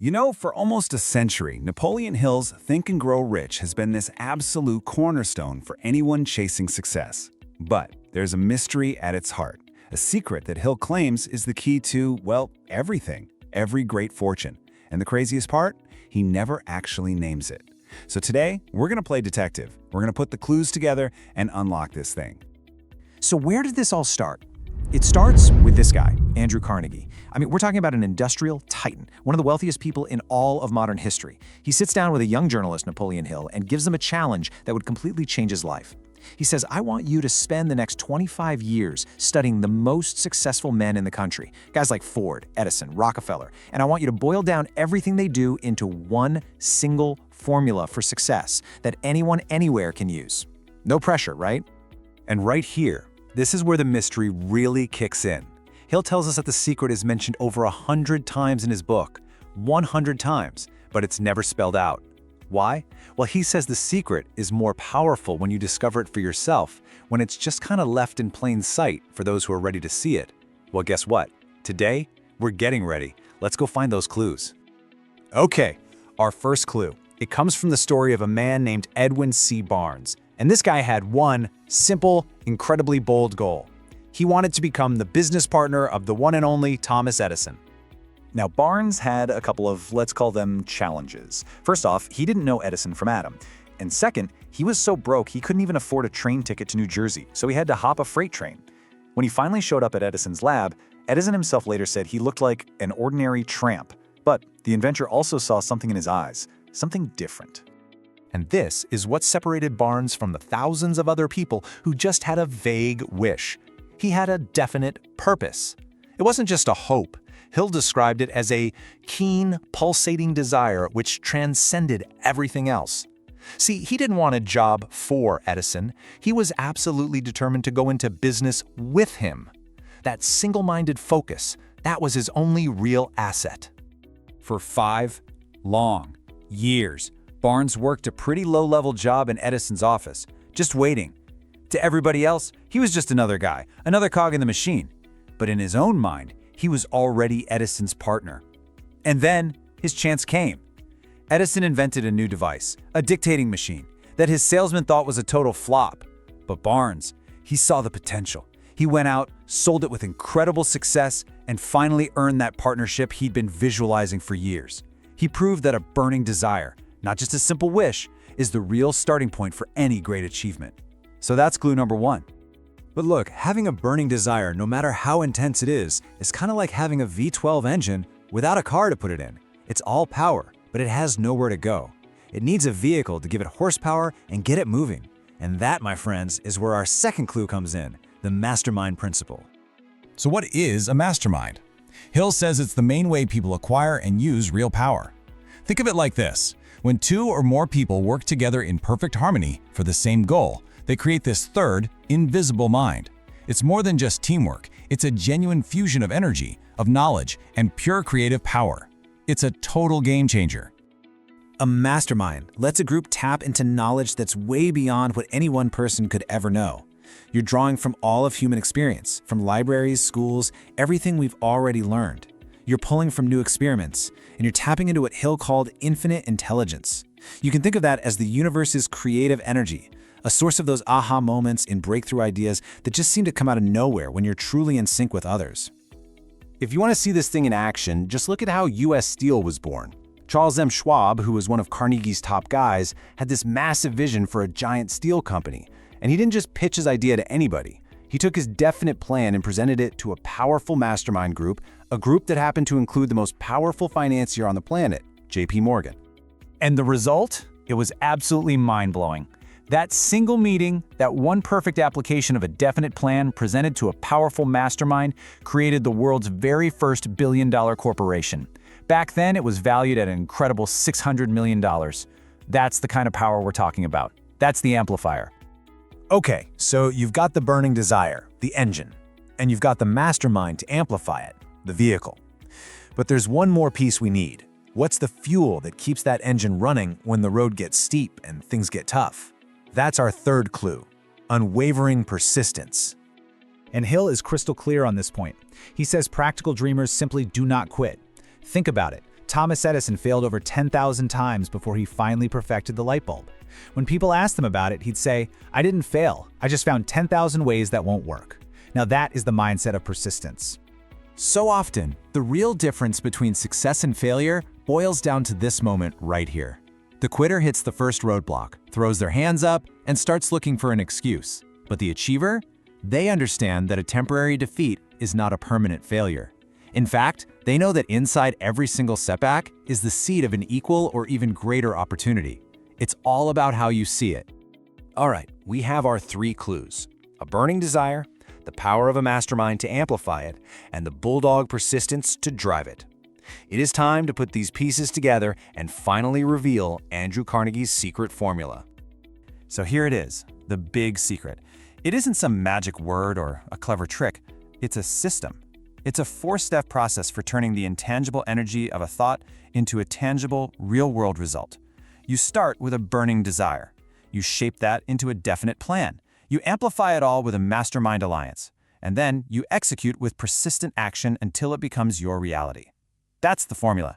You know, for almost a century, Napoleon Hill's Think and Grow Rich has been this absolute cornerstone for anyone chasing success. But there's a mystery at its heart, a secret that Hill claims is the key to, well, everything, every great fortune. And the craziest part? He never actually names it. So today, we're going to play detective. We're going to put the clues together and unlock this thing. So where did this all start? It starts with this guy, Andrew Carnegie. I mean, we're talking about an industrial titan, one of the wealthiest people in all of modern history. He sits down with a young journalist, Napoleon Hill, and gives him a challenge that would completely change his life. He says, I want you to spend the next 25 years studying the most successful men in the country, guys like Ford, Edison, Rockefeller, and I want you to boil down everything they do into one single formula for success that anyone anywhere can use. No pressure, right? And right here, this is where the mystery really kicks in. Hill tells us that the secret is mentioned over 100 times in his book, 100 times, but it's never spelled out. Why? Well, he says the secret is more powerful when you discover it for yourself, when it's just kind of left in plain sight for those who are ready to see it. Well, guess what? Today, we're getting ready. Let's go find those clues. Okay, our first clue. It comes from the story of a man named Edwin C. Barnes. And this guy had one simple, incredibly bold goal. He wanted to become the business partner of the one and only Thomas Edison. Now, Barnes had a couple of, let's call them, challenges. First off, he didn't know Edison from Adam. And second, he was so broke he couldn't even afford a train ticket to New Jersey, so he had to hop a freight train. When he finally showed up at Edison's lab, Edison himself later said he looked like an ordinary tramp. But the inventor also saw something in his eyes, something different. And this is what separated Barnes from the thousands of other people who just had a vague wish. He had a definite purpose. It wasn't just a hope. Hill described it as a keen, pulsating desire which transcended everything else. See, he didn't want a job for Edison. He was absolutely determined to go into business with him. That single-minded focus, that was his only real asset. For 5 long years, Barnes worked a pretty low-level job in Edison's office, just waiting. To everybody else, he was just another guy, another cog in the machine. But in his own mind, he was already Edison's partner. And then his chance came. Edison invented a new device, a dictating machine, that his salesman thought was a total flop. But Barnes, he saw the potential. He went out, sold it with incredible success, and finally earned that partnership he'd been visualizing for years. He proved that a burning desire, not just a simple wish, is the real starting point for any great achievement. So that's clue number 1. But look, having a burning desire, no matter how intense it is kind of like having a V12 engine without a car to put it in. It's all power, but it has nowhere to go. It needs a vehicle to give it horsepower and get it moving. And that, my friends, is where our second clue comes in, the mastermind principle. So what is a mastermind? Hill says it's the main way people acquire and use real power. Think of it like this. When 2 or more people work together in perfect harmony for the same goal, they create this third, invisible mind. It's more than just teamwork. It's a genuine fusion of energy, of knowledge, and pure creative power. It's a total game changer. A mastermind lets a group tap into knowledge that's way beyond what any one person could ever know. You're drawing from all of human experience, from libraries, schools, everything we've already learned. You're pulling from new experiments, and you're tapping into what Hill called infinite intelligence. You can think of that as the universe's creative energy, a source of those aha moments in breakthrough ideas that just seem to come out of nowhere when you're truly in sync with others. If you want to see this thing in action, just look at how U.S. Steel was born. Charles M. Schwab, who was one of Carnegie's top guys, had this massive vision for a giant steel company. And he didn't just pitch his idea to anybody. He took his definite plan and presented it to a powerful mastermind group, a group that happened to include the most powerful financier on the planet, J.P. Morgan. And the result? It was absolutely mind-blowing. That single meeting, that one perfect application of a definite plan presented to a powerful mastermind created the world's very first billion-dollar corporation. Back then, it was valued at an incredible $600 million. That's the kind of power we're talking about. That's the amplifier. Okay, so you've got the burning desire, the engine, and you've got the mastermind to amplify it, the vehicle. But there's one more piece we need. What's the fuel that keeps that engine running when the road gets steep and things get tough? That's our third clue, unwavering persistence. And Hill is crystal clear on this point. He says practical dreamers simply do not quit. Think about it. Thomas Edison failed over 10,000 times before he finally perfected the light bulb. When people asked him about it, he'd say, "I didn't fail. I just found 10,000 ways that won't work." Now that is the mindset of persistence. So often, the real difference between success and failure boils down to this moment right here. The quitter hits the first roadblock, throws their hands up, and starts looking for an excuse. But the achiever? They understand that a temporary defeat is not a permanent failure. In fact, they know that inside every single setback is the seed of an equal or even greater opportunity. It's all about how you see it. All right, we have our 3 clues: a burning desire, the power of a mastermind to amplify it, and the bulldog persistence to drive it. It is time to put these pieces together and finally reveal Andrew Carnegie's secret formula. So here it is, the big secret. It isn't some magic word or a clever trick. It's a system. It's a 4-step process for turning the intangible energy of a thought into a tangible, real-world result. You start with a burning desire. You shape that into a definite plan. You amplify it all with a mastermind alliance. And then you execute with persistent action until it becomes your reality. That's the formula.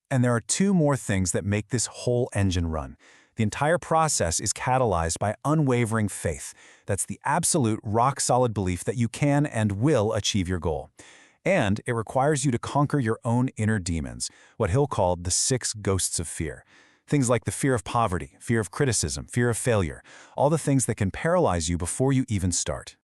And there are 2 more things that make this whole engine run. The entire process is catalyzed by unwavering faith. That's the absolute rock-solid belief that you can and will achieve your goal. And it requires you to conquer your own inner demons, what Hill called the 6 ghosts of fear. Things like the fear of poverty, fear of criticism, fear of failure, all the things that can paralyze you before you even start.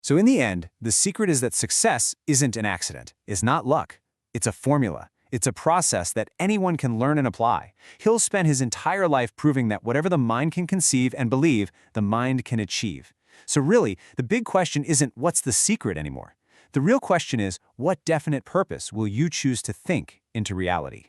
So in the end, the secret is that success isn't an accident, it's not luck. It's a formula. It's a process that anyone can learn and apply. Hill spent his entire life proving that whatever the mind can conceive and believe, the mind can achieve. So really, the big question isn't what's the secret anymore. The real question is, what definite purpose will you choose to think into reality?